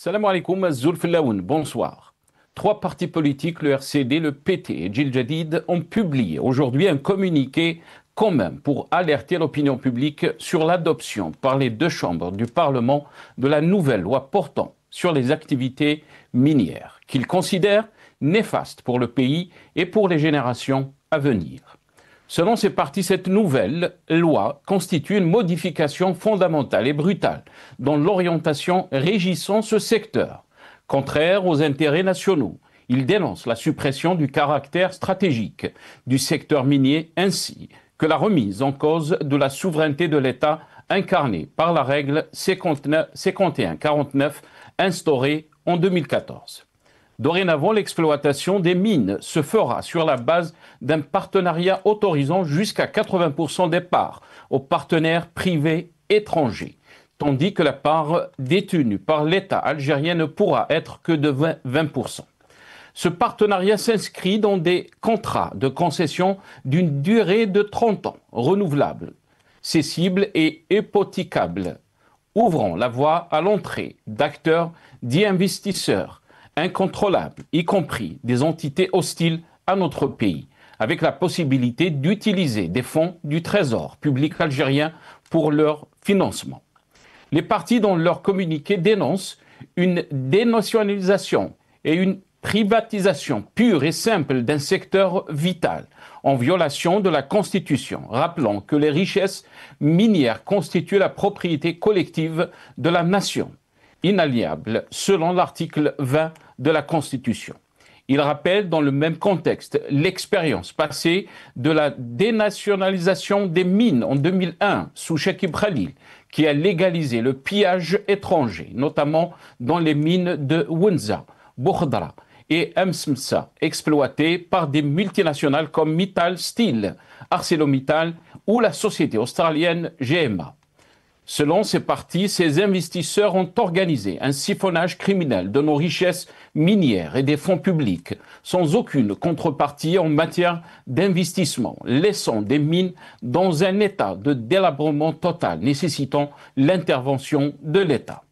Salam alaikum, Azzoul Fellaoun, bonsoir. Trois partis politiques, le RCD, le PT et Jil Jadid, ont publié aujourd'hui un communiqué commun pour alerter l'opinion publique sur l'adoption par les deux chambres du Parlement de la nouvelle loi portant sur les activités minières, qu'ils considèrent néfaste pour le pays et pour les générations à venir. Selon ces partis, cette nouvelle loi constitue une modification fondamentale et brutale dans l'orientation régissant ce secteur. Contraire aux intérêts nationaux, il dénonce la suppression du caractère stratégique du secteur minier ainsi que la remise en cause de la souveraineté de l'État incarnée par la règle C51-49 instaurée en 2014. Dorénavant, l'exploitation des mines se fera sur la base d'un partenariat autorisant jusqu'à 80% des parts aux partenaires privés étrangers, tandis que la part détenue par l'État algérien ne pourra être que de 20%. Ce partenariat s'inscrit dans des contrats de concession d'une durée de 30 ans, renouvelables, cessibles et hypothécables, ouvrant la voie à l'entrée d'acteurs dits investisseurs, incontrôlables, y compris des entités hostiles à notre pays, avec la possibilité d'utiliser des fonds du Trésor public algérien pour leur financement. Les partis, dans leur communiqué, dénoncent une dénationalisation et une privatisation pure et simple d'un secteur vital, en violation de la Constitution, rappelant que les richesses minières constituent la propriété collective de la nation, inaliénable selon l'article 20 de la Constitution. Il rappelle dans le même contexte l'expérience passée de la dénationalisation des mines en 2001 sous Cheikh Khalil, qui a légalisé le pillage étranger, notamment dans les mines de Wenza, Boukhadra et Msmsa, exploitées par des multinationales comme Mittal Steel, ArcelorMittal ou la société australienne GMA. Selon ces partis, ces investisseurs ont organisé un siphonnage criminel de nos richesses minières et des fonds publics, sans aucune contrepartie en matière d'investissement, laissant des mines dans un état de délabrement total, nécessitant l'intervention de l'État.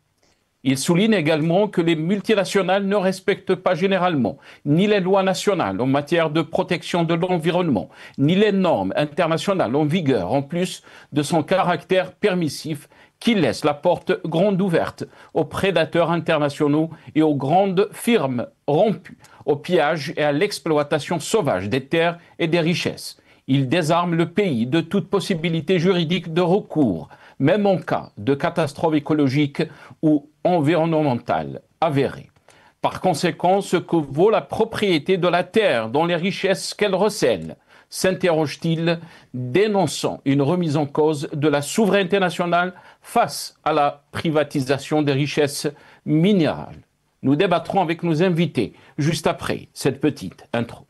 Il souligne également que les multinationales ne respectent pas généralement ni les lois nationales en matière de protection de l'environnement, ni les normes internationales en vigueur, en plus de son caractère permissif qui laisse la porte grande ouverte aux prédateurs internationaux et aux grandes firmes rompues au pillage et à l'exploitation sauvage des terres et des richesses. Il désarme le pays de toute possibilité juridique de recours, même en cas de catastrophe écologique ou environnementale avérée. Par conséquent, ce que vaut la propriété de la terre dont les richesses qu'elle recèle, s'interroge-t-il, dénonçant une remise en cause de la souveraineté nationale face à la privatisation des richesses minérales. Nous débattrons avec nos invités juste après cette petite intro.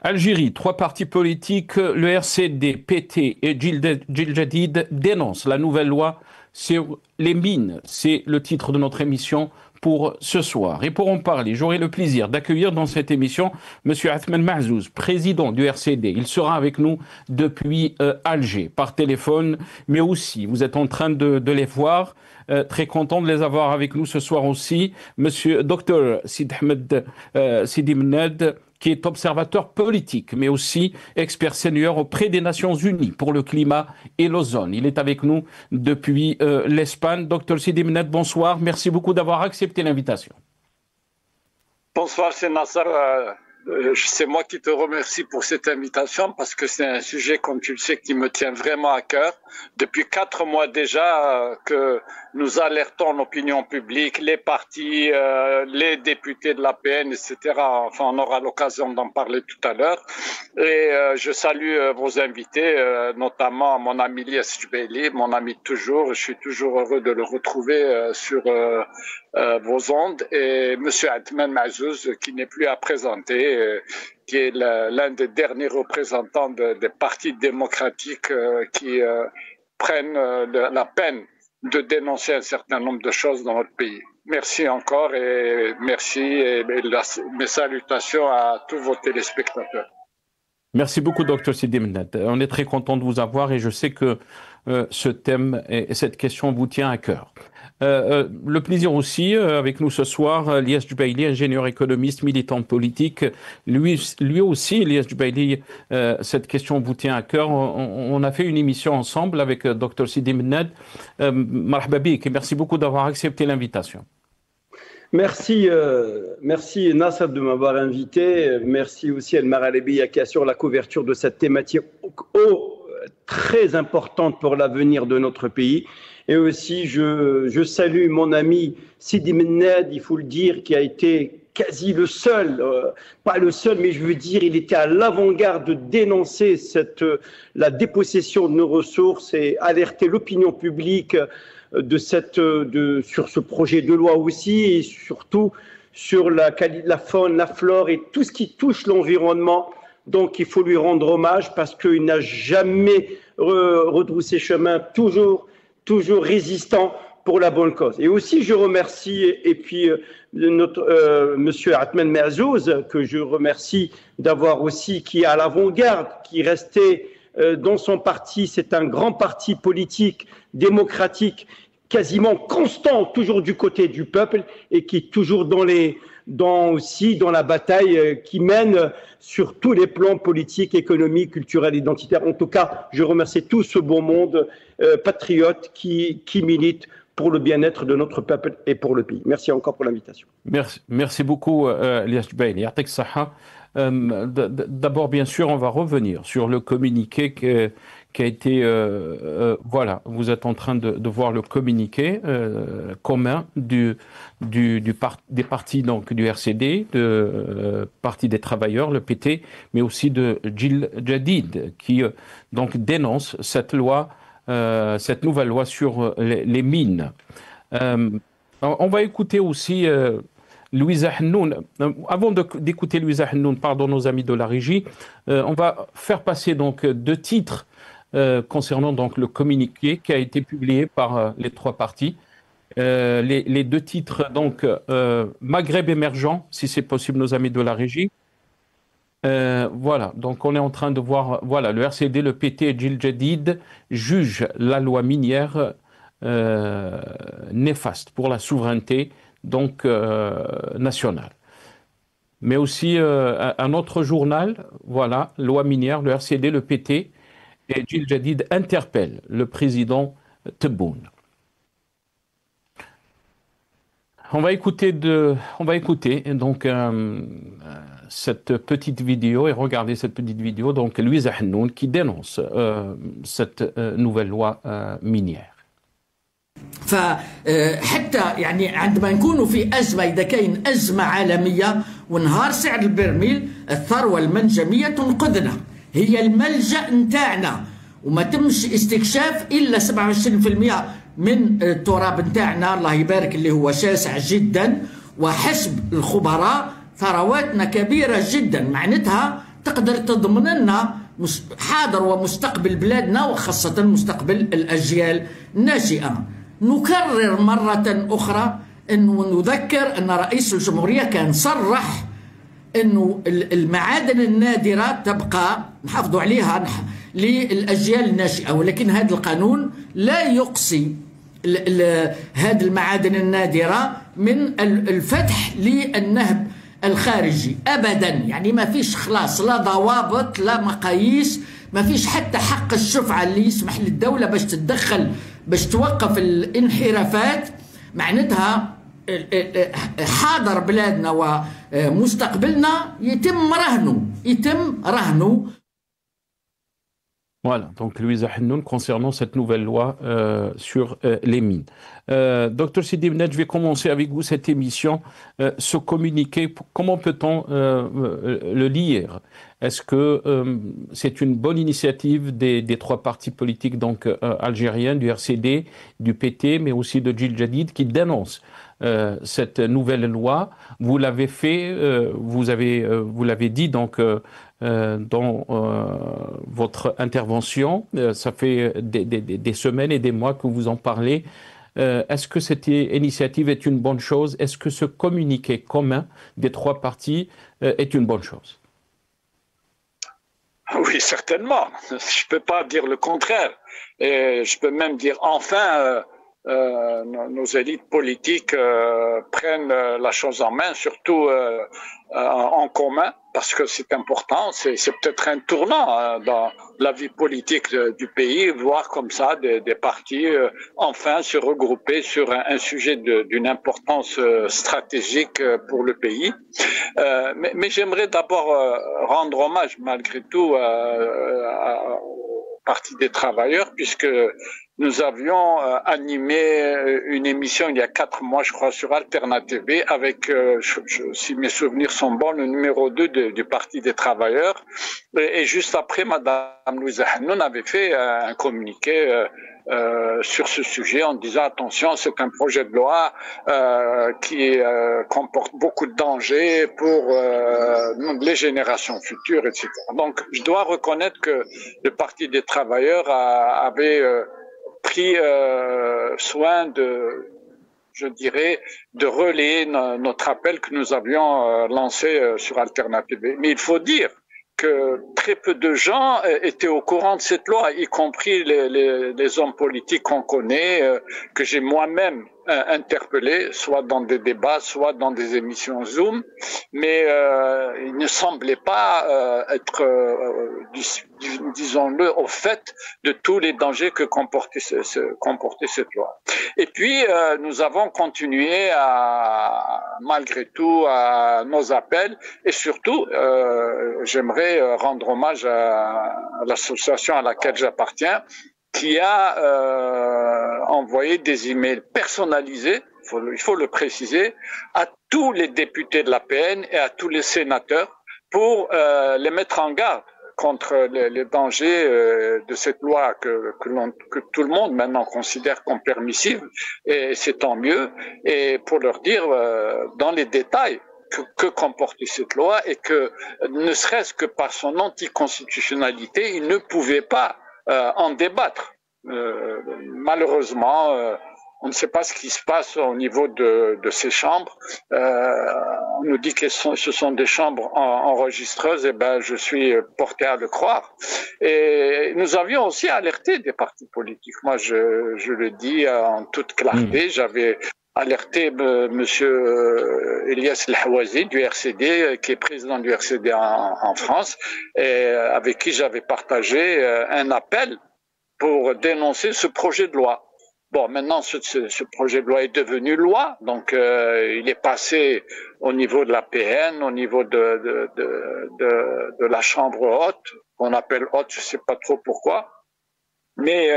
Algérie, trois partis politiques, le RCD, PT et Jil Jadid dénoncent la nouvelle loi sur les mines. C'est le titre de notre émission pour ce soir. Et pour en parler, j'aurai le plaisir d'accueillir dans cette émission M. Athman Mahzouz, président du RCD. Il sera avec nous depuis Alger, par téléphone, mais aussi, vous êtes en train de les voir, très content de les avoir avec nous ce soir aussi. M. Dr Sidi Mned, qui est observateur politique, mais aussi expert senior auprès des Nations Unies pour le climat et l'ozone. Il est avec nous depuis l'Espagne. Docteur Sidi Mned, bonsoir. Merci beaucoup d'avoir accepté l'invitation. Bonsoir, c'est Nasser. C'est moi qui te remercie pour cette invitation parce que c'est un sujet, comme tu le sais, qui me tient vraiment à cœur. Depuis 4 mois déjà que nous alertons l'opinion publique, les partis, les députés de l'APN, etc. Enfin, on aura l'occasion d'en parler tout à l'heure. Et je salue vos invités, notamment mon ami Lies Jbeili, mon ami de toujours. Je suis toujours heureux de le retrouver sur vos ondes. Et Monsieur Athman Mahzouz, qui n'est plus à présenter. qui est l'un des derniers représentants des partis démocratiques qui prennent la peine de dénoncer un certain nombre de choses dans notre pays. Merci encore et merci et mes salutations à tous vos téléspectateurs. Merci beaucoup, Dr Sidi Mennad. On est très content de vous avoir et je sais que ce thème et cette question vous tient à cœur. Le plaisir aussi, avec nous ce soir, Ilyas Jubaili, ingénieur économiste, militant politique. Lui aussi, Ilyas Jubaili, cette question vous tient à cœur. On a fait une émission ensemble avec Dr Sidi Mennad. Marhaba bik et merci beaucoup d'avoir accepté l'invitation. Merci, merci Nasser de m'avoir invité. Merci aussi El Maralebi qui assure la couverture de cette thématique très importante pour l'avenir de notre pays. Et aussi, je salue mon ami Sidi Mennad, il faut le dire, qui a été quasi le seul, pas le seul, mais je veux dire, il était à l'avant-garde de dénoncer la dépossession de nos ressources et alerter l'opinion publique sur ce projet de loi aussi, et surtout sur la faune, la flore et tout ce qui touche l'environnement. Donc il faut lui rendre hommage parce qu'il n'a jamais retroussé chemin, toujours résistant pour la bonne cause. Et aussi je remercie notre monsieur Atmen Merzouz, que je remercie d'avoir aussi, qui est à l'avant-garde, qui restait dans son parti. C'est un grand parti politique démocratique, quasiment constant, toujours du côté du peuple, et qui est toujours dans la bataille qui mène sur tous les plans politiques, économiques, culturels, identitaires. En tout cas, je remercie tout ce beau monde patriote qui milite pour le bien-être de notre peuple et pour le pays. Merci encore pour l'invitation. Merci beaucoup, Ilyas Jubaili. Yartek Saha. D'abord, bien sûr, on va revenir sur le communiqué qui a été... voilà, vous êtes en train de voir le communiqué commun des partis donc, du RCD, du Parti des travailleurs, le PT, mais aussi de Jil Jadid, qui donc dénonce cette loi, cette nouvelle loi sur les mines. On va écouter aussi... Louisa Hennoun, avant d'écouter Louisa Hennoun, pardon nos amis de la régie, on va faire passer donc deux titres concernant donc le communiqué qui a été publié par les trois partis. Les deux titres donc Maghreb émergent, si c'est possible nos amis de la régie. Voilà, donc on est en train de voir, voilà, le RCD, le PT et Jil Jadid jugent la loi minière néfaste pour la souveraineté donc national. Mais aussi un autre journal, voilà, loi minière, le RCD, le PT et Jil Jadid interpellent le président Tebboune. On va écouter donc cette petite vidéo et regarder cette petite vidéo, donc Louisa Hennoun qui dénonce cette nouvelle loi minière. فحتى يعني عندما نكونوا في أزمة، إذا كاين أزمة عالمية ونهار سعر البرميل، الثروة المنجمية تنقذنا، هي الملجأ نتاعنا، وما تمش استكشاف إلا 27% من التراب نتاعنا، الله يبارك، اللي هو شاسع جدا، وحسب الخبراء ثرواتنا كبيرة جدا، معناتها تقدر تضمن لنا حاضر ومستقبل بلادنا، وخاصة مستقبل الأجيال الناشئة. نكرر مرة أخرى أنه نذكر أن رئيس الجمهورية كان صرح أنه المعادن النادرة تبقى نحافظوا عليها للأجيال الناشئة، ولكن هذا القانون لا يقصي هذه المعادن النادرة من الفتح للنهب الخارجي أبدا. يعني ما فيش خلاص لا ضوابط لا مقاييس، ما فيش حتى حق الشفعة اللي يسمح للدولة باش تتدخل باش توقف الانحرافات. معناتها حاضر بلادنا ومستقبلنا يتم رهنه. Voilà, donc Louisa Hennoun concernant cette nouvelle loi sur les mines. Docteur Sidi Mennad, je vais commencer avec vous cette émission. Ce communiqué, comment peut-on le lire? Est-ce que c'est une bonne initiative des trois partis politiques donc algériens, du RCD, du PT, mais aussi de Jil Jadid, qui dénoncent cette nouvelle loi. Vous l'avez fait, vous l'avez dit donc dans votre intervention. Ça fait des semaines et des mois que vous en parlez. Est-ce que cette initiative est une bonne chose? Est-ce que ce communiqué commun des trois partis est une bonne chose? Oui, certainement. Je ne peux pas dire le contraire. Et je peux même dire enfin, nos élites politiques prennent la chose en main, surtout en commun, parce que c'est important. C'est peut-être un tournant dans la vie politique du pays, voir comme ça des partis enfin se regrouper sur un sujet d'une importance stratégique pour le pays. Mais j'aimerais d'abord rendre hommage malgré tout au Parti des travailleurs, puisque nous avions animé une émission il y a 4 mois, je crois, sur Alternative TV avec, si mes souvenirs sont bons, le numéro 2 du Parti des travailleurs. Et juste après, Madame Louise Hannoun avait fait un communiqué sur ce sujet en disant attention, c'est un projet de loi qui comporte beaucoup de dangers pour les générations futures, etc. Donc, je dois reconnaître que le Parti des travailleurs avait pris soin je dirais, de relayer notre appel que nous avions lancé sur Alternative. Mais il faut dire que très peu de gens étaient au courant de cette loi, y compris les hommes politiques qu'on connaît, que j'ai moi-même interpellés, soit dans des débats, soit dans des émissions Zoom, mais ils ne semblaient pas être, disons-le, au fait de tous les dangers que comportait cette loi. Et puis, nous avons continué malgré tout, à nos appels, et surtout, j'aimerais rendre hommage à l'association à laquelle j'appartiens, qui a envoyé des emails personnalisés, il faut le préciser, à tous les députés de l'APN et à tous les sénateurs pour les mettre en garde contre les dangers de cette loi que tout le monde maintenant considère comme permissive, et c'est tant mieux, et pour leur dire dans les détails que comportait cette loi, et que ne serait-ce que par son anticonstitutionnalité, il ne pouvait pas en débattre. Malheureusement, on ne sait pas ce qui se passe au niveau de ces chambres. On nous dit que ce sont des chambres enregistreuses, et ben je suis porté à le croire. Et nous avions aussi alerté des partis politiques. Moi, je le dis en toute clarté, j'avais alerté monsieur Elias El-Hawazi du RCD, qui est président du RCD en France, et avec qui j'avais partagé un appel pour dénoncer ce projet de loi. Bon, maintenant, ce projet de loi est devenu loi, donc il est passé au niveau de la PN, au niveau de la Chambre haute, qu'on appelle haute, je ne sais pas trop pourquoi. Mais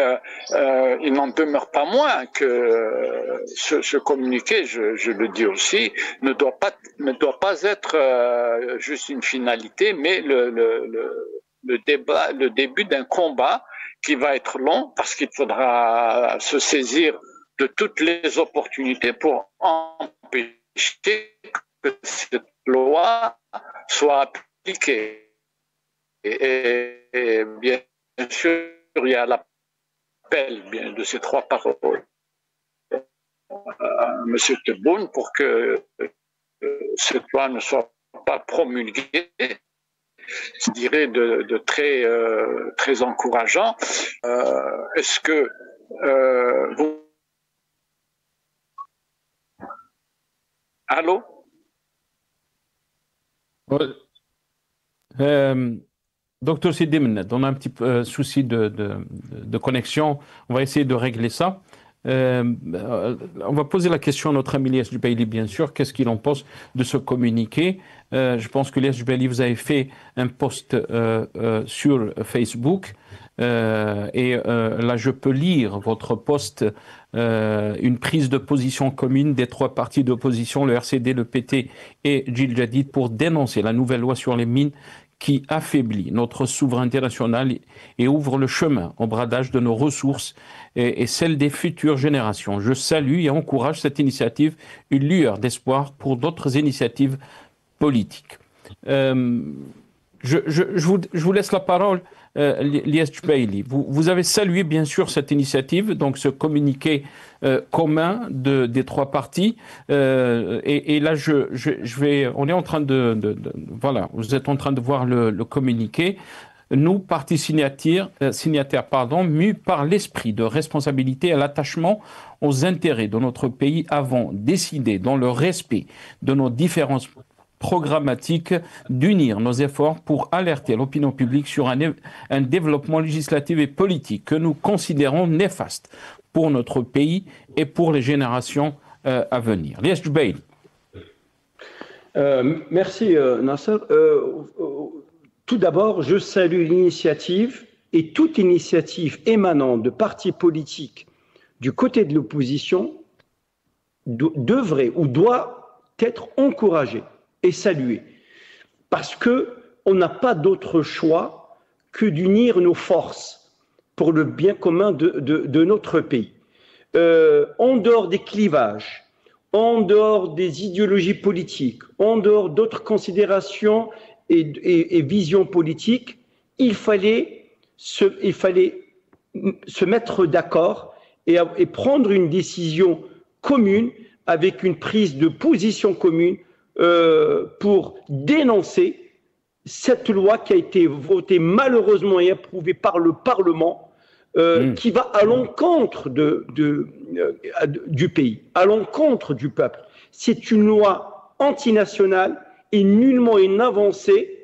il n'en demeure pas moins que ce communiqué, je le dis aussi, ne doit pas être juste une finalité, mais le début d'un combat qui va être long, parce qu'il faudra se saisir de toutes les opportunités pour empêcher que cette loi soit appliquée. Et bien sûr, il y a l'appel de ces trois paroles à M. Tebboune pour que cette loi ne soit pas promulguée. Je dirais de très encourageant. Est-ce que vous... Allô? Docteur Sidi Mened, on a un petit souci de connexion. On va essayer de régler ça. On va poser la question à notre ami Elias Jubaili, bien sûr. Qu'est-ce qu'il en pense de ce communiqué? Je pense que Elias Jubaili, vous avez fait un post sur Facebook. Et là, je peux lire votre post, une prise de position commune des trois partis d'opposition, le RCD, le PT et Jil Jadid, pour dénoncer la nouvelle loi sur les mines qui affaiblit notre souveraineté nationale et ouvre le chemin au bradage de nos ressources et celle des futures générations. Je salue et encourage cette initiative, une lueur d'espoir pour d'autres initiatives politiques. Je vous laisse la parole, Lies Jubaili. Vous avez salué bien sûr cette initiative, donc ce communiqué commun des trois partis. Et là, on est en train voilà, vous êtes en train de voir le communiqué. Nous, partis signataires, mus par l'esprit de responsabilité et l'attachement aux intérêts de notre pays, avons décidé, dans le respect de nos différences programmatique, d'unir nos efforts pour alerter l'opinion publique sur un développement législatif et politique que nous considérons néfaste pour notre pays et pour les générations à venir. Lies Jubaili. Merci Nasser. Tout d'abord, je salue l'initiative et toute initiative émanant de partis politiques du côté de l'opposition devrait ou doit être encouragée et saluée, parce qu'on n'a pas d'autre choix que d'unir nos forces pour le bien commun de notre pays. En dehors des clivages, en dehors des idéologies politiques, en dehors d'autres considérations et visions politiques, il fallait se mettre d'accord et prendre une décision commune avec une prise de position commune pour dénoncer cette loi qui a été votée malheureusement et approuvée par le Parlement, qui va à l'encontre du pays, à l'encontre du peuple. C'est une loi antinationale et nullement une avancée,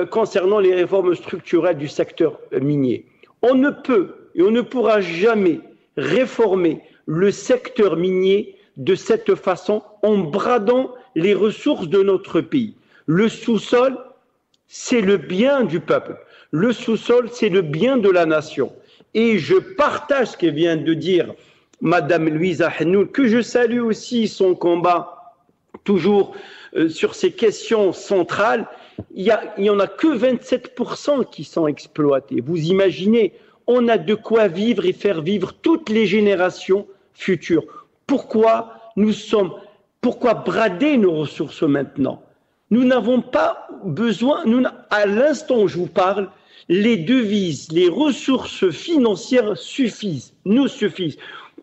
concernant les réformes structurelles du secteur minier. On ne peut et on ne pourra jamais réformer le secteur minier de cette façon, en bradant les ressources de notre pays. Le sous-sol, c'est le bien du peuple. Le sous-sol, c'est le bien de la nation. Et je partage ce que vient de dire Madame Louisa Hanoun, que je salue aussi son combat, toujours sur ces questions centrales. Il n'y en a que 27% qui sont exploités. Vous imaginez, on a de quoi vivre et faire vivre toutes les générations futures. Pourquoi brader nos ressources maintenant? Nous n'avons pas besoin, à l'instant où je vous parle, les devises, les ressources financières nous suffisent.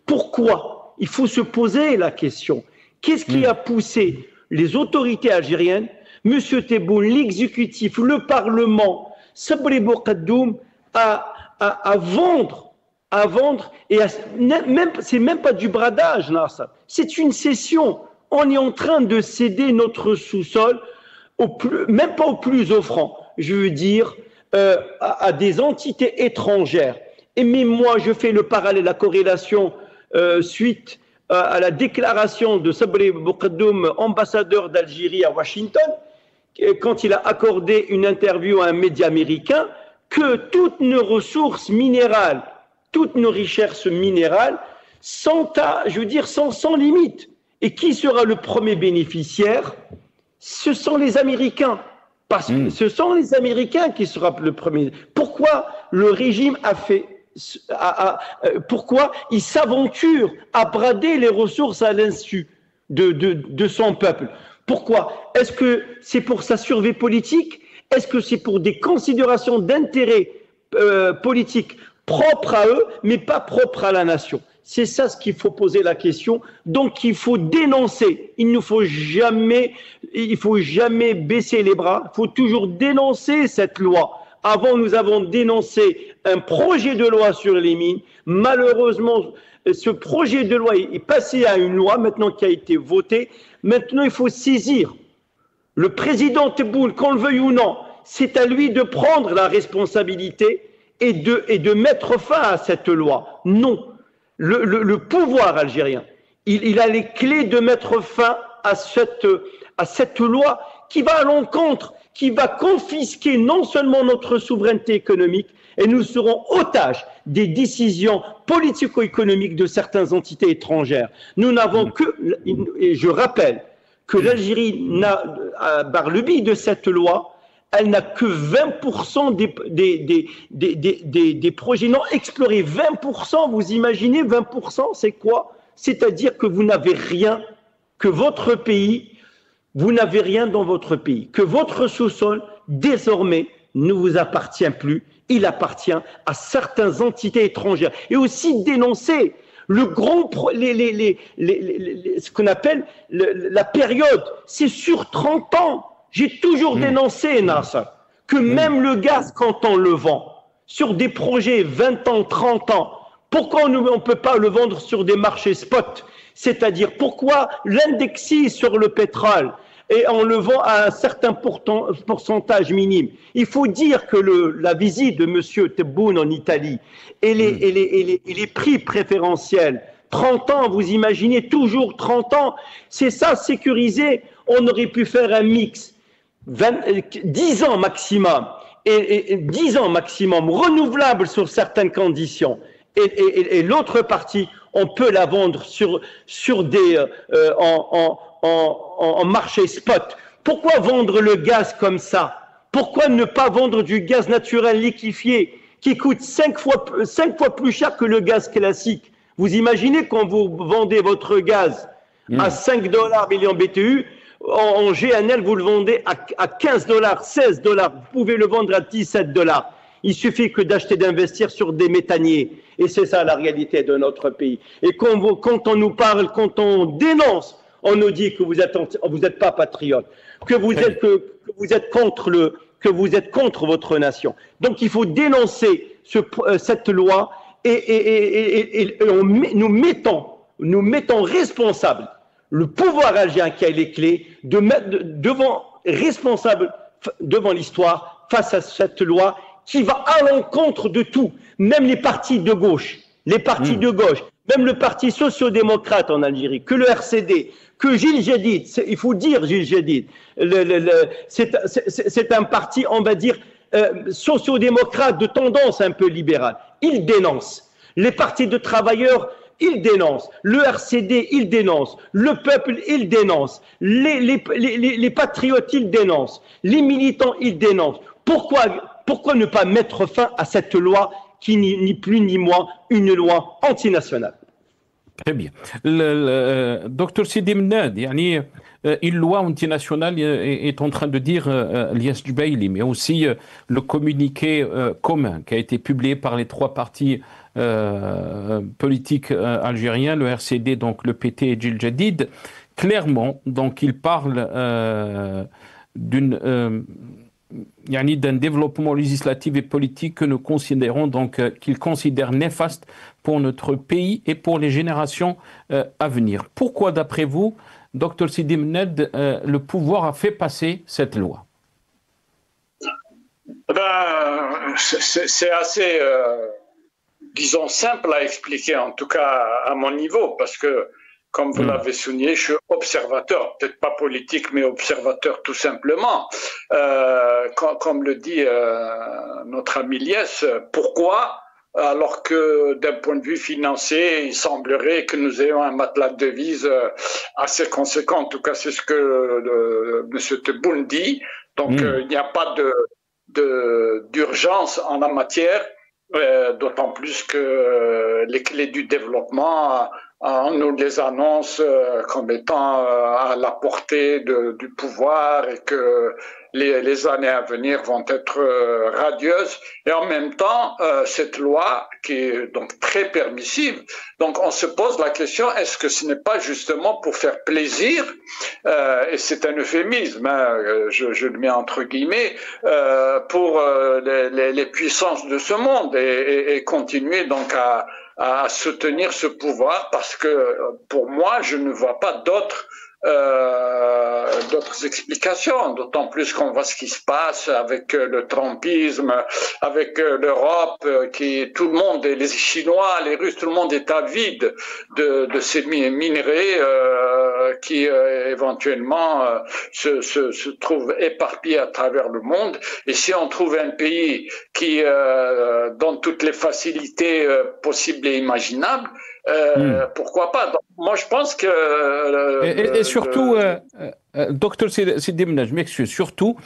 Pourquoi? Il faut se poser la question. Qu'est-ce qui a poussé les autorités algériennes, M. Tebboune, l'exécutif, le Parlement, Sabri Boukaddoum, à vendre, et c'est même pas du bradage, Nasser, c'est une cession. On est en train de céder notre sous-sol, même pas aux plus offrants, je veux dire, à des entités étrangères. Mais moi, je fais le parallèle, la corrélation suite à la déclaration de Sabri Boukaddoum, ambassadeur d'Algérie à Washington, quand il a accordé une interview à un média américain, que toutes nos ressources minérales, toutes nos richesses minérales sont sans limite. Et qui sera le premier bénéficiaire? Ce sont les Américains. Parce que ce sont les Américains qui seront le premier. Pourquoi le régime pourquoi il s'aventure à brader les ressources à l'insu de son peuple? Pourquoi? Est-ce que c'est pour sa survie politique? Est-ce que c'est pour des considérations d'intérêt politique propres à eux, mais pas propres à la nation? C'est ça ce qu'il faut poser la question. Donc il faut dénoncer. Il ne faut jamais baisser les bras. Il faut toujours dénoncer cette loi. Avant, nous avons dénoncé un projet de loi sur les mines. Malheureusement, ce projet de loi est passé à une loi maintenant qui a été votée. Maintenant, il faut saisir. Le président Tebboune, qu'on le veuille ou non, c'est à lui de prendre la responsabilité et de mettre fin à cette loi. Non. Le pouvoir algérien, il a les clés de mettre fin à cette loi qui va à l'encontre, qui va confisquer non seulement notre souveraineté économique, et nous serons otages des décisions politico-économiques de certaines entités étrangères. Nous n'avons que, et je rappelle, que l'Algérie n'a, par le biais de cette loi, elle n'a que 20% des projets non explorés. 20%, vous imaginez 20%, c'est quoi? C'est-à-dire que vous n'avez rien, que votre pays, vous n'avez rien dans votre pays, que votre sous-sol, désormais, ne vous appartient plus, il appartient à certaines entités étrangères. Et aussi dénoncer le grand, ce qu'on appelle la période, c'est sur 30 ans. J'ai toujours dénoncé, Nasser, que même le gaz, quand on le vend, sur des projets 20 ans, 30 ans, pourquoi on ne peut pas le vendre sur des marchés spot? C'est-à-dire, pourquoi l'indexer sur le pétrole et on le vend à un certain pourcentage minime? Il faut dire que la visite de M. Tebboune en Italie et les prix préférentiels, 30 ans, vous imaginez, toujours 30 ans, c'est ça, sécurisé. On aurait pu faire un mix, 10 ans maximum, et 10 ans maximum, renouvelable sur certaines conditions. Et l'autre partie, on peut la vendre en marché spot. Pourquoi vendre le gaz comme ça? Pourquoi ne pas vendre du gaz naturel liquéfié qui coûte 5 fois plus cher que le gaz classique? Vous imaginez quand vous vendez votre gaz à 5 $ million BTU, en GNL, vous le vendez à 15 $, 16 $. Vous pouvez le vendre à 17 $. Il suffit que d'acheter, d'investir sur des méthaniers. Et c'est ça la réalité de notre pays. Et quand on nous parle, quand on dénonce, on nous dit que vous êtes pas patriote, que vous êtes contre votre nation. Donc il faut dénoncer cette loi et nous mettons responsables le pouvoir algérien qui a les clés de mettre responsable devant l'histoire face à cette loi qui va à l'encontre de tout, même les partis de gauche, même le parti socio-démocrate en Algérie, que le RCD, que Gilles Jadid, il faut dire Gilles Jadid, c'est un parti, on va dire, socio-démocrate de tendance un peu libérale. Il dénonce. Les partis de travailleurs, il dénonce. Le RCD, il dénonce. Le peuple, il dénonce. Les patriotes, ils dénoncent. Les militants, ils dénoncent. Pourquoi ne pas mettre fin à cette loi qui n'est ni plus ni moins une loi antinationale? Très bien. Docteur Sidi Mnad, une loi antinationale est en train de dire Elias Jubaili, mais aussi le communiqué commun qui a été publié par les trois partis politiques algériens, le RCD, donc le PT et Gilles Jadid. Clairement, donc il parle d'un développement législatif et politique que nous considérons donc qu'il considère néfaste pour notre pays et pour les générations à venir. Pourquoi, d'après vous, Dr Sidi Mnad, le pouvoir a fait passer cette loi? C'est assez, disons, simple à expliquer, en tout cas à mon niveau, parce que comme vous l'avez souligné, je suis observateur, peut-être pas politique, mais observateur tout simplement. Comme le dit notre ami Lies, pourquoi, alors que d'un point de vue financier, il semblerait que nous ayons un matelas de devises assez conséquent, en tout cas c'est ce que M. Tebboune dit, donc il n'y a pas d'urgence en la matière, d'autant plus que les clés du développement, on nous les annonce comme étant à la portée du pouvoir et que les années à venir vont être radieuses. Et en même temps, cette loi qui est donc très permissive, donc on se pose la question, est-ce que ce n'est pas justement pour faire plaisir, et c'est un euphémisme, je le mets entre guillemets, pour les puissances de ce monde et continuer donc à soutenir ce pouvoir, parce que pour moi, je ne vois pas d'autres explications, d'autant plus qu'on voit ce qui se passe avec le trumpisme, avec l'Europe, tout le monde, les Chinois, les Russes, tout le monde est avide de ces minerais qui éventuellement se trouvent éparpillés à travers le monde. Et si on trouve un pays qui donne toutes les facilités possibles et imaginables, Pourquoi pas? Donc, moi, je pense que... Et surtout, docteur Sidimna, je m'excuse, surtout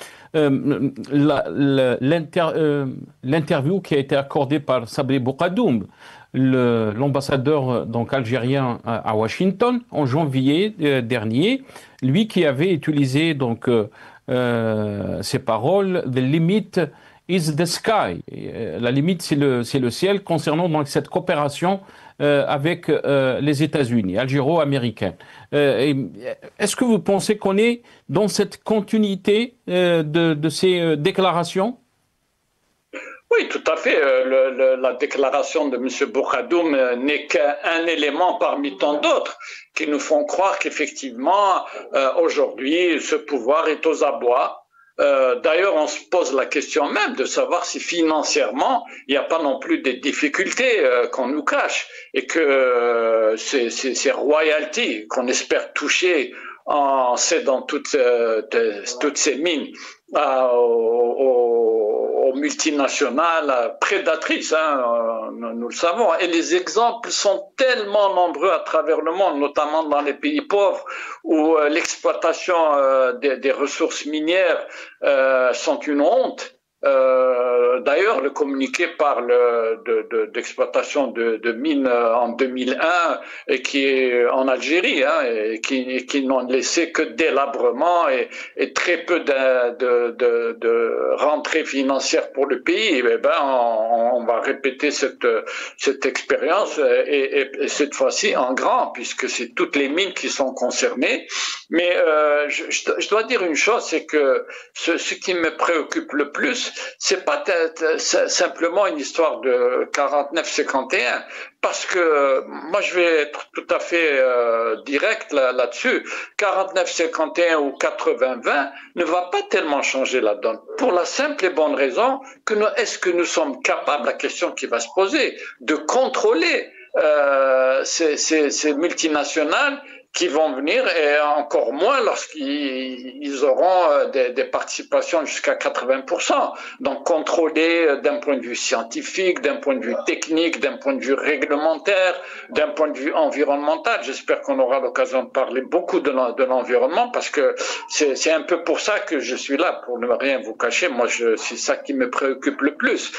l'interview qui a été accordée par Sabri Boukadoum, l'ambassadeur donc algérien à Washington en janvier dernier, lui qui avait utilisé donc ces paroles, the limit is the sky, la limite c'est le ciel, concernant donc cette coopération avec les États-Unis, algéro-américains. Est-ce que vous pensez qu'on est dans cette continuité de ces déclarations? Oui, tout à fait. La déclaration de M. Boukadoum n'est qu'un élément parmi tant d'autres qui nous font croire qu'effectivement, aujourd'hui, ce pouvoir est aux abois. D'ailleurs, on se pose la question même de savoir si financièrement, il n'y a pas non plus des difficultés qu'on nous cache et que ces royalties qu'on espère toucher en cédant toutes ces mines aux multinationales prédatrices, nous le savons. Et les exemples sont tellement nombreux à travers le monde, notamment dans les pays pauvres, où l'exploitation des ressources minières sont une honte. D'ailleurs, le communiqué parle d'exploitation de mines en 2001 et qui est en Algérie, et qui n'ont laissé que délabrement et très peu de rentrée financière pour le pays. Et ben, on va répéter cette expérience et cette fois-ci en grand, puisque c'est toutes les mines qui sont concernées. Mais je dois dire une chose, c'est que ce qui me préoccupe le plus, c'est pas simplement une histoire de 49-51, parce que moi je vais être tout à fait direct là-dessus. 49-51 ou 80-20 ne va pas tellement changer la donne, pour la simple et bonne raison que est-ce que nous sommes capables, la question qui va se poser, de contrôler ces multinationales qui vont venir, et encore moins lorsqu'ils auront des participations jusqu'à 80%. Donc contrôler d'un point de vue scientifique, d'un point de vue technique, d'un point de vue réglementaire, d'un point de vue environnemental. J'espère qu'on aura l'occasion de parler beaucoup de l'environnement, parce que c'est un peu pour ça que je suis là, pour ne rien vous cacher. Moi, c'est ça qui me préoccupe le plus.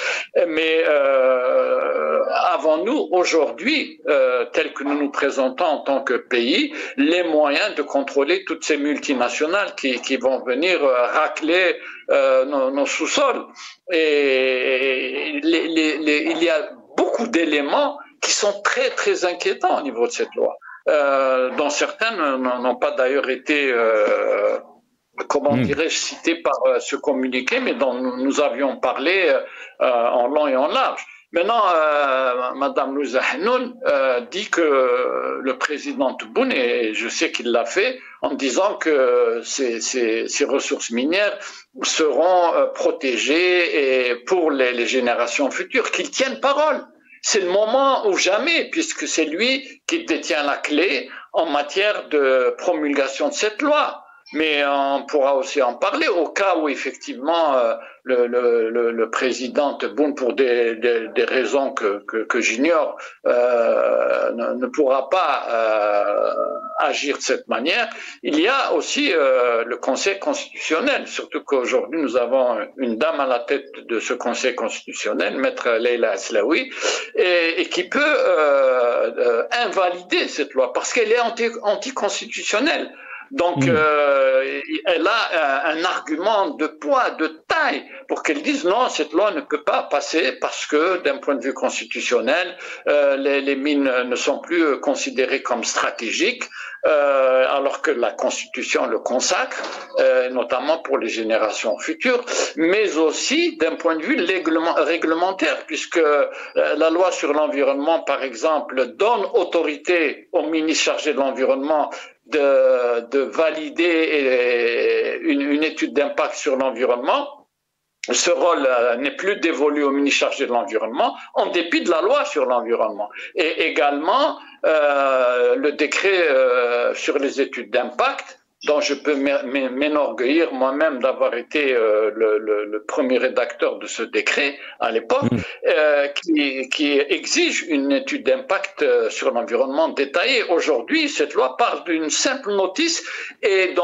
Mais avons-nous aujourd'hui, tel que nous nous présentons en tant que pays, les moyens de contrôler toutes ces multinationales qui vont venir racler nos sous-sols? Et il y a beaucoup d'éléments qui sont très très inquiétants au niveau de cette loi, dont certains n'ont pas d'ailleurs été comment dirais-je, cités par ce communiqué, mais dont nous avions parlé en long et en large. Maintenant, Madame Louisa Hanoun dit que le président Tebboune, et je sais qu'il l'a fait, en disant que ces ressources minières seront protégées et pour les générations futures, qu'il tienne parole. C'est le moment ou jamais, puisque c'est lui qui détient la clé en matière de promulgation de cette loi. Mais on pourra aussi en parler au cas où effectivement le président Tebboune, pour des raisons que j'ignore, ne pourra pas agir de cette manière. Il y a aussi le Conseil constitutionnel, surtout qu'aujourd'hui nous avons une dame à la tête de ce Conseil constitutionnel, Maître Leila Aslaoui, et qui peut invalider cette loi parce qu'elle est anticonstitutionnelle. Donc, elle a un argument de poids, de taille, pour qu'elle dise non, cette loi ne peut pas passer parce que, d'un point de vue constitutionnel, les mines ne sont plus considérées comme stratégiques, alors que la Constitution le consacre, notamment pour les générations futures, mais aussi d'un point de vue réglementaire, puisque la loi sur l'environnement, par exemple, donne autorité au ministre chargé de l'environnement de valider une étude d'impact sur l'environnement. Ce rôle n'est plus dévolu au ministre chargé de l'environnement, en dépit de la loi sur l'environnement. Et également, le décret sur les études d'impact dont je peux m'enorgueillir moi-même d'avoir été le premier rédacteur de ce décret à l'époque, qui exige une étude d'impact sur l'environnement détaillée. Aujourd'hui, cette loi parle d'une simple notice et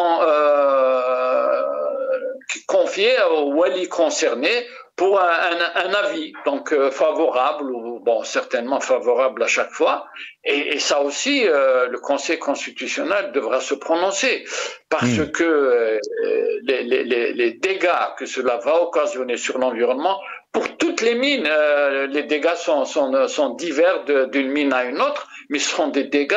confiée au wali concerné pour un avis, donc favorable, ou bon, certainement favorable à chaque fois. Et ça aussi, le Conseil constitutionnel devra se prononcer, parce que les dégâts que cela va occasionner sur l'environnement, pour toutes les mines, les dégâts sont divers d'une mine à une autre, mais ce seront des dégâts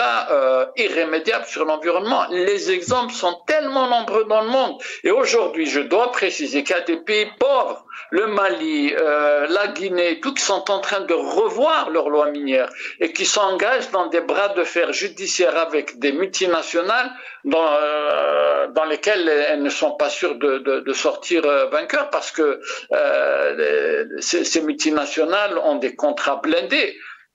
irrémédiables sur l'environnement. Les exemples sont tellement nombreux dans le monde. Et aujourd'hui, je dois préciser qu'il y a des pays pauvres, le Mali, la Guinée, tout qui sont en train de revoir leurs lois minières et qui s'engagent dans des bras de fer judiciaires avec des multinationales dans lesquelles elles ne sont pas sûres de sortir vainqueurs, parce que ces multinationales ont des contrats blindés.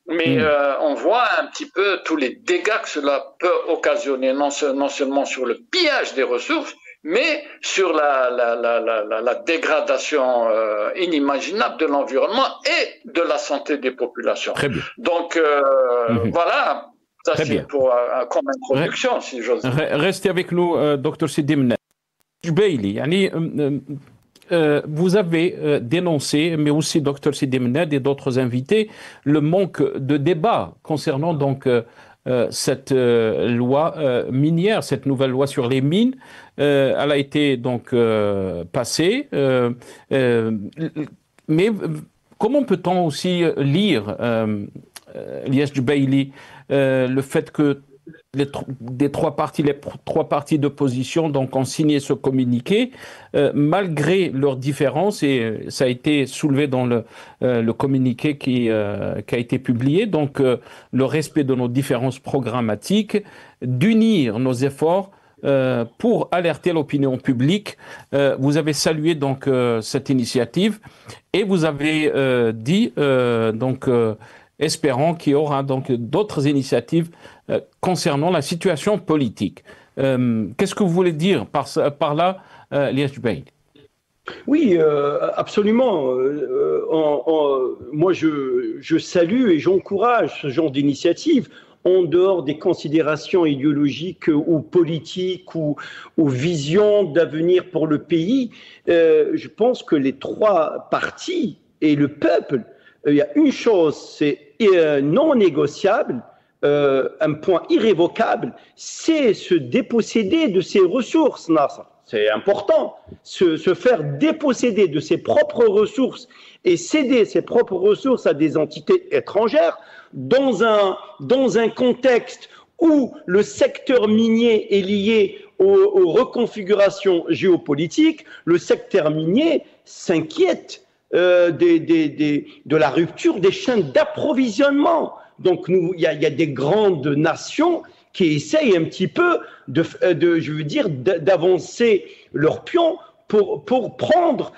Mais on voit un petit peu tous les dégâts que cela peut occasionner, non seulement sur le pillage des ressources, mais sur la dégradation inimaginable de l'environnement et de la santé des populations. Très bien. Donc voilà, ça c'est pour comme introduction, si j'ose dire. Restez avec nous, Dr Sidi Mned. Jubaili, vous avez dénoncé, mais aussi Dr Sidi Mned et d'autres invités, le manque de débat concernant donc cette loi minière, cette nouvelle loi sur les mines. Elle a été donc passée, mais comment peut-on aussi lire, Ilyas Jubaili, le fait que les trois partis d'opposition donc ont signé ce communiqué malgré leurs différences, et ça a été soulevé dans le communiqué qui a été publié, donc le respect de nos différences programmatiques, d'unir nos efforts pour alerter l'opinion publique. Vous avez salué donc cette initiative et vous avez dit espérons qu'il y aura donc d'autres initiatives concernant la situation politique. Qu'est-ce que vous voulez dire par là, Ilyas Jubaili? Oui, absolument. Moi, je salue et j'encourage ce genre d'initiative, en dehors des considérations idéologiques ou politiques ou visions d'avenir pour le pays. Je pense que les trois partis et le peuple, il y a une chose, c'est non négociable, un point irrévocable, c'est se déposséder de ses ressources, Nasser. C'est important, se faire déposséder de ses propres ressources et céder ses propres ressources à des entités étrangères dans un contexte où le secteur minier est lié aux reconfigurations géopolitiques. Le secteur minier s'inquiète de la rupture des chaînes d'approvisionnement. Donc il y a des grandes nations qui essayent un petit peu d'avancer leur pion pour prendre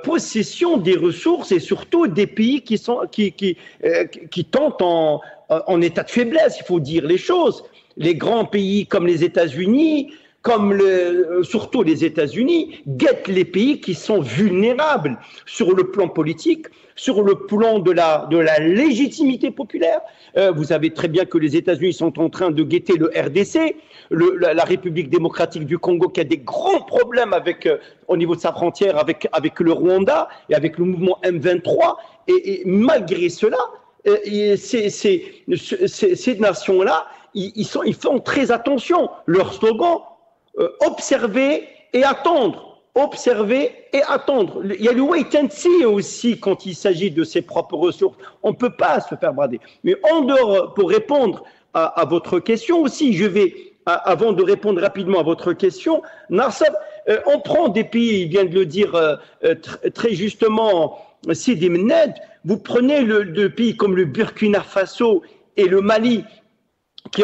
possession des ressources, et surtout des pays qui tentent en état de faiblesse, il faut dire les choses. Les grands pays comme les États-Unis, surtout les États-Unis, guettent les pays qui sont vulnérables sur le plan politique, sur le plan de la légitimité populaire. Vous savez très bien que les États-Unis sont en train de guetter le RDC, la République démocratique du Congo, qui a des grands problèmes au niveau de sa frontière avec le Rwanda et avec le mouvement M23. Et malgré cela, ces nations-là, ils font très attention. Leur slogan, observer et attendre. Observer et attendre. Il y a le wait and see aussi quand il s'agit de ses propres ressources. On ne peut pas se faire brader. Mais en dehors, pour répondre à votre question aussi, avant de répondre rapidement à votre question, Nassab, on prend des pays, il vient de le dire très justement, Sidi Mned, vous prenez le pays comme le Burkina Faso et le Mali, qui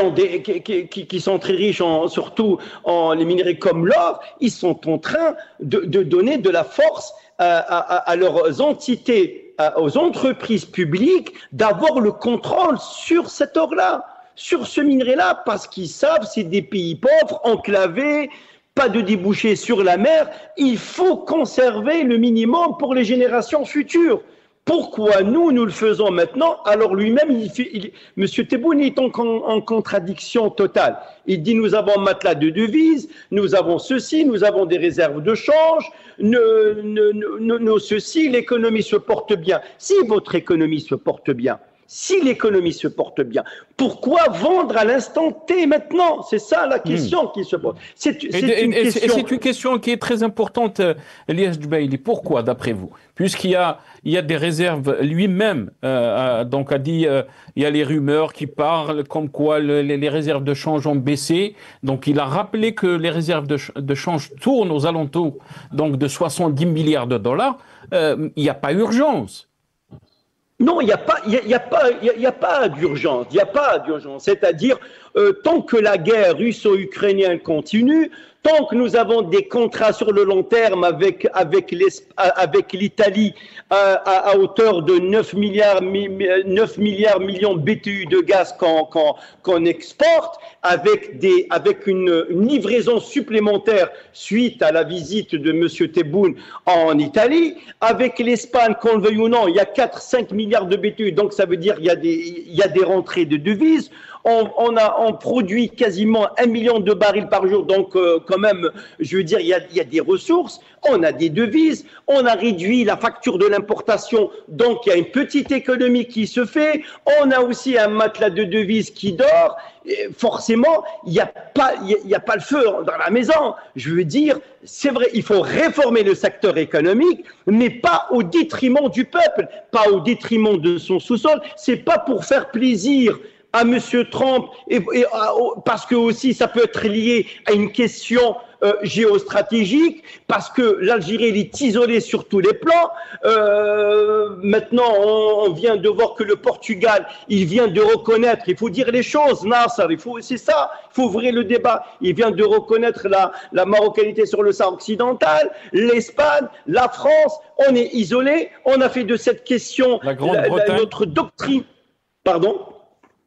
sont très riches surtout en les minerais comme l'or, ils sont en train de donner de la force à leurs entités, aux entreprises publiques, d'avoir le contrôle sur cet or-là, sur ce minerai-là, parce qu'ils savent c'est des pays pauvres, enclavés, pas de débouchés sur la mer, il faut conserver le minimum pour les générations futures. Pourquoi nous le faisons maintenant? Alors lui-même, M. Tebboune est en contradiction totale. Il dit nous avons un matelas de devises, nous avons ceci, nous avons des réserves de change, ceci, l'économie se porte bien. Si votre économie se porte bien, pourquoi vendre à l'instant T maintenant? C'est ça la question qui se pose. C'est une question qui est très importante, Elias Jubaili. Pourquoi, d'après vous? Puisqu'il y a des réserves, lui-même donc a dit, il y a les rumeurs qui parlent comme quoi les réserves de change ont baissé. Donc il a rappelé que les réserves de change tournent aux alentours donc de 70 milliards de dollars. Il n'y a pas urgence. Non, il n'y a pas d'urgence. Il n'y a pas d'urgence. C'est-à-dire, tant que la guerre russo-ukrainienne continue, tant que nous avons des contrats sur le long terme avec l'Italie à hauteur de 9 milliards millions BTU de gaz qu'on exporte, avec une livraison supplémentaire suite à la visite de M. Tebboune en Italie, avec l'Espagne, qu'on le veuille ou non, il y a 4-5 milliards de BTU, donc ça veut dire qu'il y a des rentrées de devises. On produit quasiment 1 million de barils par jour, donc quand même, je veux dire, il y a des ressources, on a des devises, on a réduit la facture de l'importation, donc il y a une petite économie qui se fait, on a aussi un matelas de devises qui dort, et forcément, il n'y a pas le feu dans la maison. Je veux dire, c'est vrai, il faut réformer le secteur économique, mais pas au détriment du peuple, pas au détriment de son sous-sol, c'est pas pour faire plaisir à M. Trump, parce que aussi ça peut être lié à une question géostratégique, parce que l'Algérie est isolée sur tous les plans. Maintenant, on vient de voir que le Portugal, il vient de reconnaître, il faut dire les choses, Nasser, c'est ça, il faut ouvrir le débat. Il vient de reconnaître la marocanité sur le Sahara occidental, l'Espagne, la France, on est isolé, on a fait de cette question notre doctrine. Pardon ?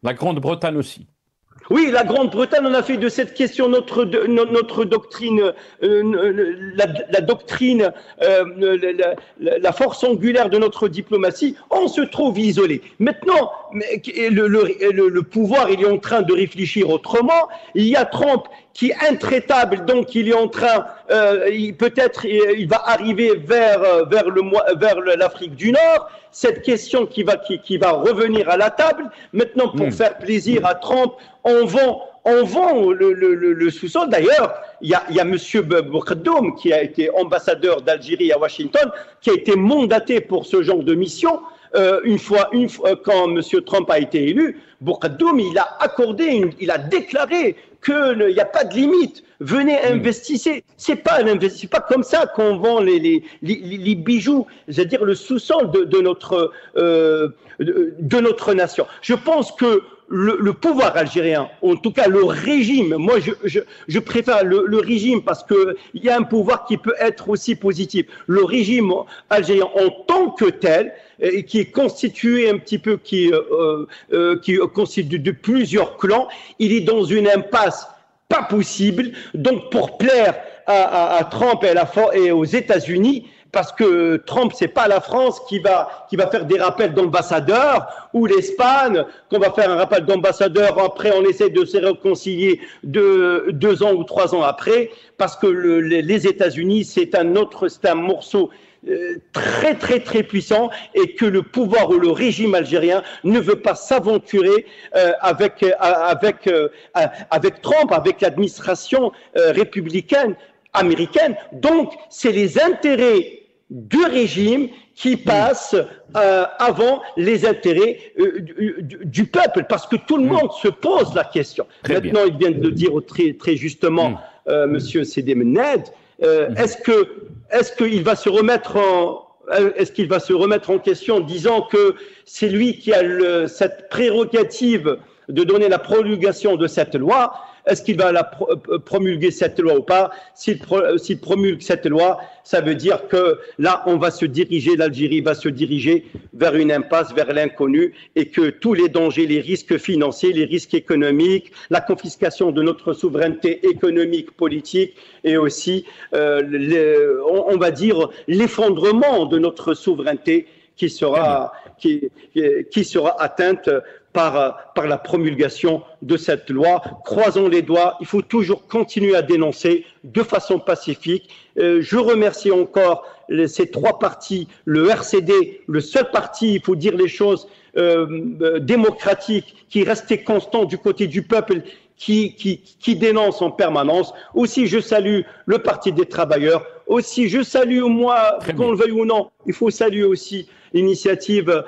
La Grande-Bretagne aussi. Oui, la Grande-Bretagne, on a fait de cette question notre doctrine, la doctrine, la force angulaire de notre diplomatie. On se trouve isolé. Maintenant, le pouvoir, il est en train de réfléchir autrement. Il y a Trump qui est intraitable, donc il est en train, peut-être il va arriver vers l'Afrique du Nord. Cette question qui va revenir à la table. Maintenant, pour faire plaisir à Trump, on vend le sous-sol. D'ailleurs, il y a M. Boukaddoum, qui a été ambassadeur d'Algérie à Washington, qui a été mandaté pour ce genre de mission. Une fois, quand M. Trump a été élu, Boukaddoum, il a déclaré qu'il n'y a pas de limite. Venez, investissez. C'est pas comme ça qu'on vend les bijoux, c'est-à-dire le sous-sol de notre nation. Je pense que le pouvoir algérien, en tout cas le régime, moi je préfère le régime parce que il y a un pouvoir qui peut être aussi positif. Le régime algérien en tant que tel, qui est constitué un petit peu, qui est constitué de plusieurs clans, il est dans une impasse pas possible. Donc pour plaire à Trump et aux États-Unis, parce que Trump, c'est pas la France qui va faire des rappels d'ambassadeurs, ou l'Espagne, qu'on va faire un rappel d'ambassadeur, après on essaie de se réconcilier 2 ans ou 3 ans après, parce que les États-Unis, c'est un morceau très très très puissant, et que le pouvoir ou le régime algérien ne veut pas s'aventurer avec Trump, avec l'administration républicaine américaine. Donc c'est les intérêts du régime qui passent avant les intérêts du peuple, parce que tout le monde se pose la question. Maintenant, il vient de le dire très, très justement, Monsieur Sidi Menned, est-ce qu'il va se remettre en question en disant que c'est lui qui a cette prérogative de donner la prolongation de cette loi? est-ce qu'il va promulguer cette loi ou pas? S'il promulgue cette loi, ça veut dire que là, l'Algérie va se diriger vers une impasse, vers l'inconnu, et que tous les dangers, les risques financiers, les risques économiques, la confiscation de notre souveraineté économique, politique, et aussi, on va dire, l'effondrement de notre souveraineté qui sera atteinte par la promulgation de cette loi. Croisons les doigts, il faut toujours continuer à dénoncer de façon pacifique. Je remercie encore ces trois partis, le RCD, le seul parti, il faut dire les choses, démocratique, qui restait constant du côté du peuple, qui dénonce en permanence. Aussi, je salue le Parti des travailleurs. Aussi, je salue, moi, qu'on le veuille ou non, il faut saluer aussi l'initiative,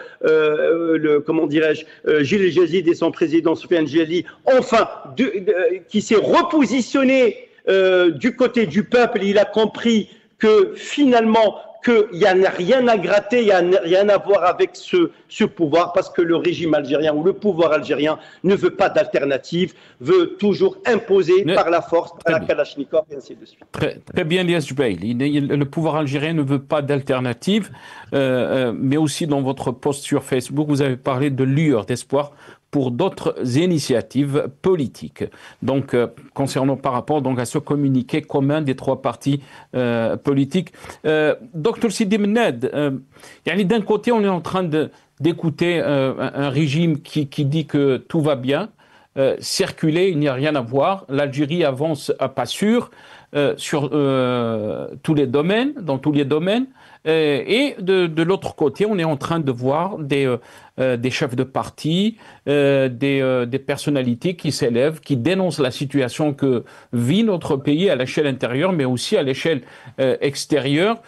comment dirais-je, Gilles Jazid et son président Soufiane Djeli, enfin, qui s'est repositionné du côté du peuple. Il a compris que finalement, qu'il n'y a rien à gratter, il n'y a rien à voir avec ce pouvoir, parce que le régime algérien ou le pouvoir algérien ne veut pas d'alternative, veut toujours imposer par la force, par la Kalachnikov, et ainsi de suite. Très bien, Ilyas Jubail. Le pouvoir algérien ne veut pas d'alternative, mais aussi dans votre post sur Facebook, vous avez parlé de lueur d'espoir pour d'autres initiatives politiques. Donc, concernant par rapport donc, à ce communiqué commun des trois partis politiques. Dr Sidi Mennad, d'un côté, on est en train d'écouter un régime qui dit que tout va bien, circuler, il n'y a rien à voir, l'Algérie avance à pas sûr sur tous les domaines, dans tous les domaines, et de l'autre côté, on est en train de voir des chefs de parti, des personnalités qui s'élèvent, qui dénoncent la situation que vit notre pays à l'échelle intérieure, mais aussi à l'échelle extérieure.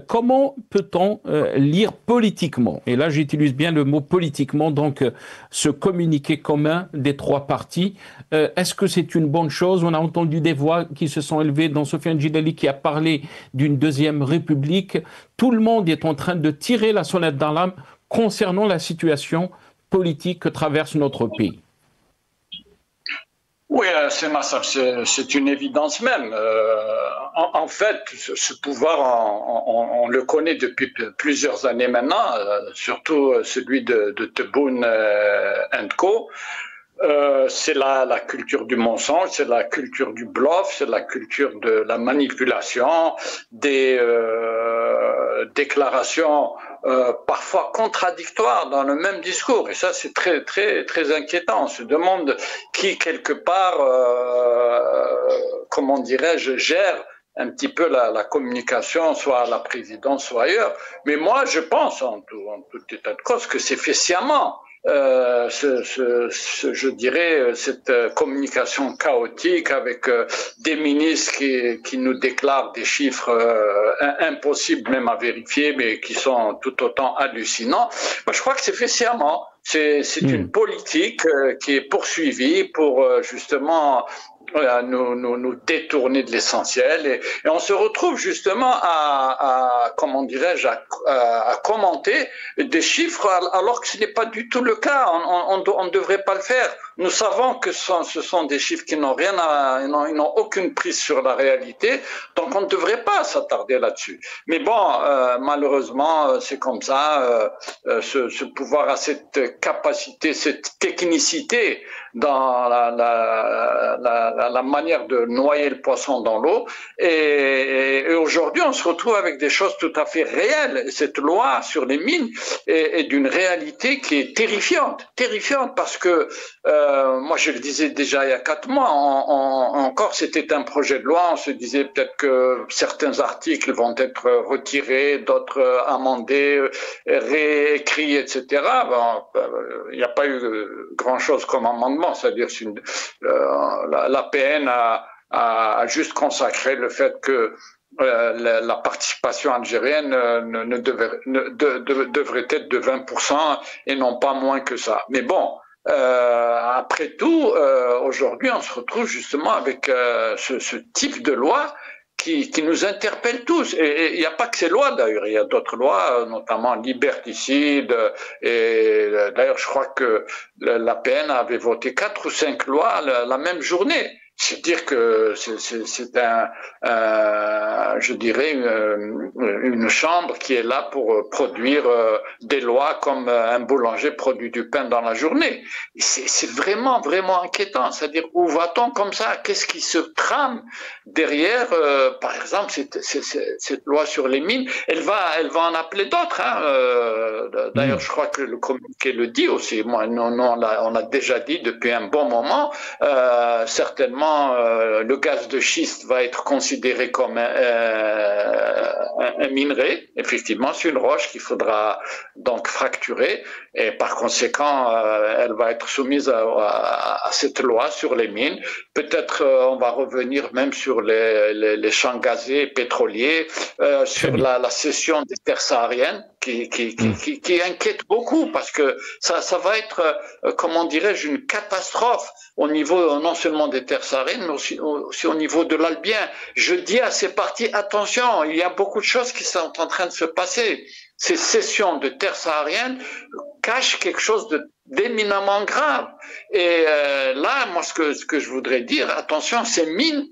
Comment peut-on lire politiquement, et là j'utilise bien le mot politiquement, donc ce communiqué commun des trois partis? Est-ce que c'est une bonne chose? On a entendu des voix qui se sont élevées, dans Soufiane Djeli qui a parlé d'une deuxième république. Tout le monde est en train de tirer la sonnette d'alarme concernant la situation politique que traverse notre pays. Oui, c'est une évidence même. En fait, ce pouvoir, on le connaît depuis plusieurs années maintenant, surtout celui de Tebboune & Co. C'est la culture du mensonge, c'est la culture du bluff, c'est la culture de la manipulation, des déclarations parfois contradictoires dans le même discours. Et ça, c'est très, très, très inquiétant. On se demande qui, quelque part, comment dirais-je, gère un petit peu la communication, soit à la présidence, soit ailleurs. Mais moi, je pense, en tout état de cause, que c'est fait sciemment. Je dirais, cette communication chaotique avec des ministres qui nous déclarent des chiffres impossibles même à vérifier, mais qui sont tout autant hallucinants. Moi, je crois que c'est fait sciemment. C'est une politique qui est poursuivie pour justement nous détourner de l'essentiel, et on se retrouve justement comment dirais-je, à commenter des chiffres alors que ce n'est pas du tout le cas. On ne devrait pas le faire. Nous savons que ce sont des chiffres qui n'ont ils n'ont aucune prise sur la réalité, donc on ne devrait pas s'attarder là-dessus. Mais bon, malheureusement, c'est comme ça. Ce pouvoir a cette capacité, cette technicité dans la manière de noyer le poisson dans l'eau. Et aujourd'hui, on se retrouve avec des choses tout à fait réelles. Cette loi sur les mines est d'une réalité qui est terrifiante parce que moi, je le disais déjà il y a 4 mois, encore c'était un projet de loi, on se disait peut-être que certains articles vont être retirés, d'autres amendés, réécrits, etc. Bon, il n'y a pas eu grand-chose comme amendement, c'est-à-dire l'APN a juste consacré le fait que la participation algérienne devrait être de 20% et non pas moins que ça. Mais bon, après tout, aujourd'hui, on se retrouve justement avec ce type de loi qui nous interpelle tous. Et il n'y a pas que ces lois d'ailleurs, il y a d'autres lois, notamment liberticides. Et d'ailleurs, je crois que l'APN avait voté 4 ou 5 lois la même journée. C'est dire que c'est je dirais, une chambre qui est là pour produire des lois comme un boulanger produit du pain dans la journée. C'est vraiment, vraiment inquiétant. C'est-à-dire, où va-t-on comme ça? Qu'est-ce qui se trame derrière, par exemple, cette loi sur les mines? Elle va en appeler d'autres. D'ailleurs, je crois que le communiqué le dit aussi. Moi, on a déjà dit depuis un bon moment, certainement, le gaz de schiste va être considéré comme un minerai. Effectivement, c'est une roche qu'il faudra donc fracturer et par conséquent, elle va être soumise à cette loi sur les mines. Peut-être on va revenir même sur les champs gaziers et pétroliers, sur la cession des terres sahariennes qui inquiète beaucoup parce que ça va être, comment dirais-je, une catastrophe au niveau non seulement des terres sahariennes, mais aussi au niveau de l'Albien. Je dis à ces partis, attention, il y a beaucoup de choses qui sont en train de se passer. Ces cessions de terres sahariennes cachent quelque chose d'éminemment grave. Et là, moi, ce que je voudrais dire, attention, ces mines,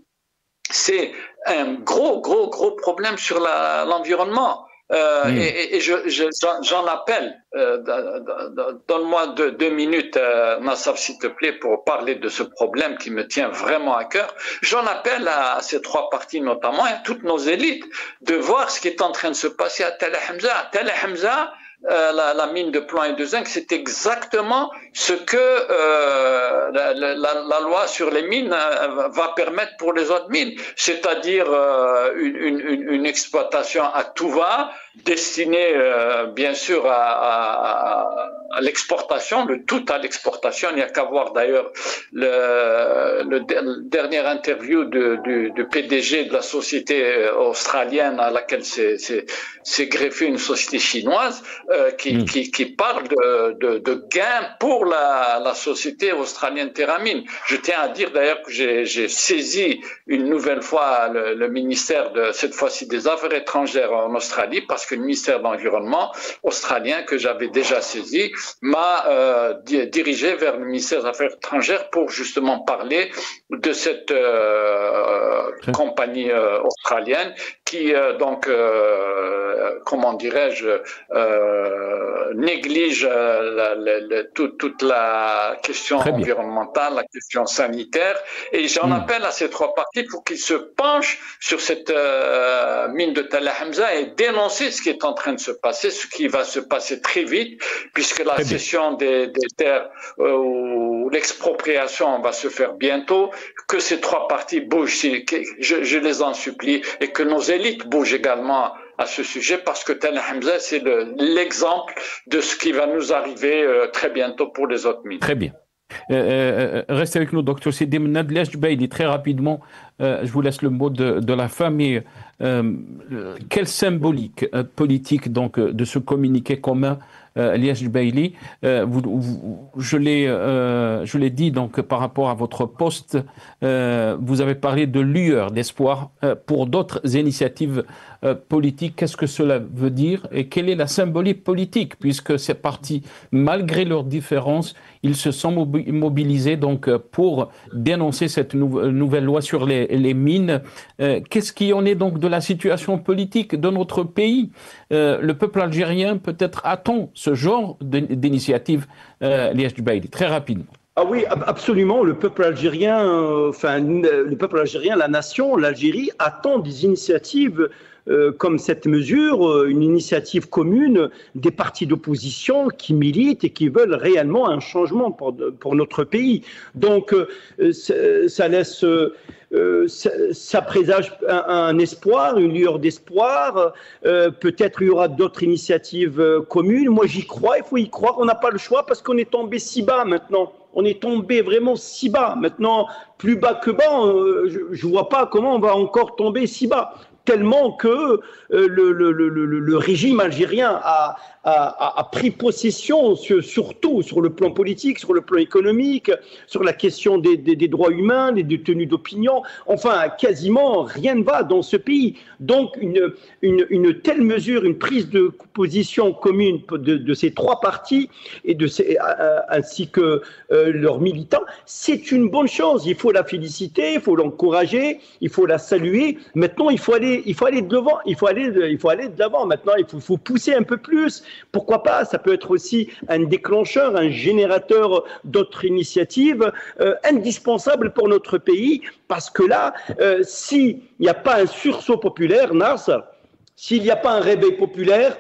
c'est un gros problème sur l'environnement. Et j'en appelle, donne-moi 2 minutes, Nassar, s'il te plaît, pour parler de ce problème qui me tient vraiment à cœur. J'en appelle à ces 3 partis notamment, et à toutes nos élites, de voir ce qui est en train de se passer à Tel Hamza. Tel Hamza, la mine de plomb et de zinc, c'est exactement ce que la loi sur les mines va permettre pour les autres mines, c'est-à-dire une exploitation à tout va, destinée bien sûr à l'exportation, le tout à l'exportation. Il n'y a qu'à voir d'ailleurs le dernière interview du PDG de la société australienne à laquelle s'est greffée une société chinoise, qui parle de gains pour la société australienne Terramine. Je tiens à dire d'ailleurs que j'ai saisi une nouvelle fois le ministère cette fois-ci des Affaires étrangères en Australie, parce que le ministère de l'Environnement australien que j'avais déjà saisi m'a dirigé vers le ministère des Affaires étrangères pour justement parler de cette compagnie australienne qui comment dirais-je, néglige toute la question environnementale, la question sanitaire. Et j'en appelle à ces 3 partis pour qu'ils se penchent sur cette mine de Tel Hamza et dénoncer ce qui est en train de se passer, ce qui va se passer très vite, puisque la cession des terres ou l'expropriation va se faire bientôt, que ces 3 partis bougent, je les en supplie, et que nos élites bougent également à ce sujet, parce que Tel Hamza, c'est l'exemple de ce qui va nous arriver très bientôt pour les autres mines. Très bien. Restez avec nous, docteur Sidi Mennad El Jbaili, très rapidement. Je vous laisse le mot de la fin, mais quelle symbolique politique donc de ce communiqué commun, El Jbaili, je l'ai dit donc par rapport à votre poste, vous avez parlé de lueur d'espoir pour d'autres initiatives politiques. Qu'est-ce que cela veut dire et quelle est la symbolique politique, puisque ces partis, malgré leurs différences, ils se sont mobilisés donc pour dénoncer cette nouvelle loi sur les mines. Qu'est-ce qui en est donc de la situation politique de notre pays? Le peuple algérien peut-être attend ce genre d'initiative, El Jbaili, très rapidement. Ah oui, absolument. Le peuple algérien, la nation, l'Algérie attend des initiatives comme cette mesure, une initiative commune des partis d'opposition qui militent et qui veulent réellement un changement pour notre pays. Donc, ça laisse, ça présage un espoir, une lueur d'espoir. Peut-être il y aura d'autres initiatives communes. Moi, j'y crois, il faut y croire. On n'a pas le choix parce qu'on est tombé si bas maintenant. On est tombé vraiment si bas. Maintenant, plus bas que bas, je ne vois pas comment on va encore tomber si bas. tellement que le régime algérien a pris possession surtout sur le plan politique, sur le plan économique, sur la question des droits humains, des détenus d'opinion. Enfin, quasiment rien ne va dans ce pays. Donc, une telle mesure, une prise de position commune de ces trois partis et ainsi que leurs militants, c'est une bonne chose. Il faut la féliciter, il faut l'encourager, il faut la saluer. Maintenant, il faut aller de l'avant. Il faut aller de l'avant. Maintenant, il faut pousser un peu plus. Pourquoi pas? Ça peut être aussi un déclencheur, un générateur d'autres initiatives indispensables pour notre pays. Parce que là, s'il n'y a pas un sursaut populaire, Nars, s'il n'y a pas un réveil populaire,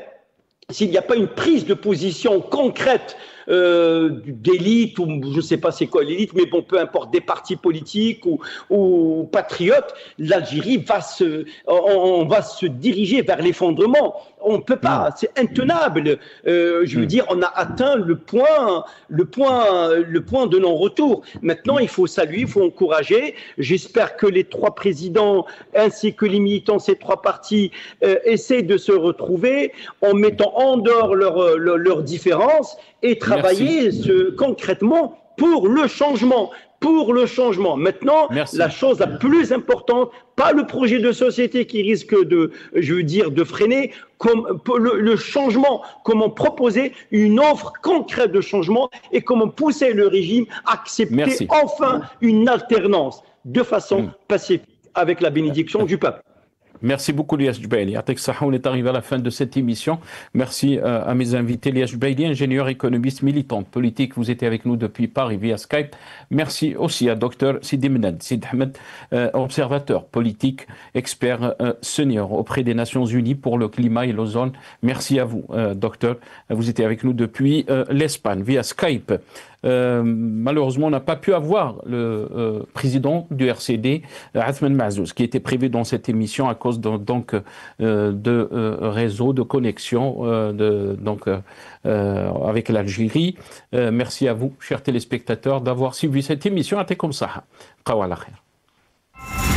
s'il n'y a pas une prise de position concrète d'élite, ou je ne sais pas c'est quoi l'élite, mais bon, peu importe, des partis politiques ou patriotes, l'Algérie on va se diriger vers l'effondrement. On ne peut pas, c'est intenable. Je veux dire, on a atteint le point de non-retour. Maintenant, il faut saluer, il faut encourager. J'espère que les trois présidents ainsi que les militants de ces trois partis essaient de se retrouver en mettant en dehors leurs différences et travailler concrètement pour le changement. Maintenant, la chose la plus importante, pas le projet de société qui risque de freiner, comme le changement, comment proposer une offre concrète de changement et comment pousser le régime à accepter enfin une alternance de façon pacifique avec la bénédiction du peuple. Merci beaucoup, Liass Jubaili. On est arrivé à la fin de cette émission. Merci à mes invités. Liass Jubaili, ingénieur, économiste, militant politique. Vous étiez avec nous depuis Paris via Skype. Merci aussi à Dr Sidi Mnad Sid Ahmed, observateur politique, expert senior auprès des Nations Unies pour le climat et l'ozone. Merci à vous, docteur. Vous étiez avec nous depuis l'Espagne via Skype. Malheureusement, on n'a pas pu avoir le président du RCD, Athman Mahzouz, qui était prévu dans cette émission à cause de réseaux, de connexion avec l'Algérie. Merci à vous, chers téléspectateurs, d'avoir suivi cette émission. Atekom Saha. Qawala khair.